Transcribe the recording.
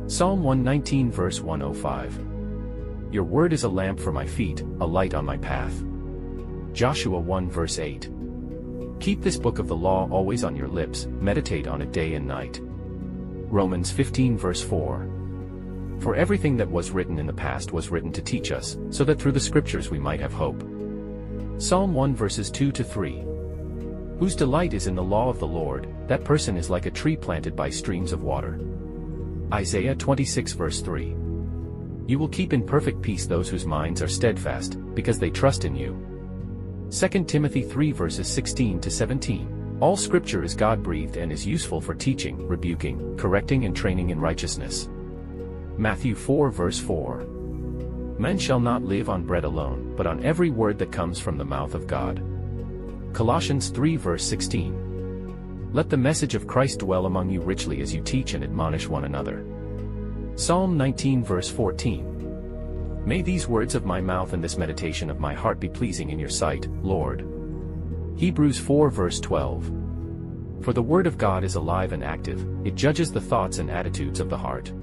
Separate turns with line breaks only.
Psalm 119 verse 105. Your word is a lamp for my feet, a light on my path. Joshua 1 verse 8. Keep this book of the law always on your lips, meditate on it day and night. Romans 15 verse 4. For everything that was written in the past was written to teach us, so that through the scriptures we might have hope. Psalm 1 verses 2-3. Whose delight is in the law of the Lord, that person is like a tree planted by streams of water. Isaiah 26 verse 3. You will keep in perfect peace those whose minds are steadfast, because they trust in you. 2 Timothy 3 verses 16-17. All scripture is God-breathed and is useful for teaching, rebuking, correcting and training in righteousness. Matthew 4 verse 4. Men shall not live on bread alone, but on every word that comes from the mouth of God. Colossians 3 verse 16. Let the message of Christ dwell among you richly as you teach and admonish one another. Psalm 19 verse 14. May these words of my mouth and this meditation of my heart be pleasing in your sight, Lord. Hebrews 4 verse 12. For the word of God is alive and active, it judges the thoughts and attitudes of the heart.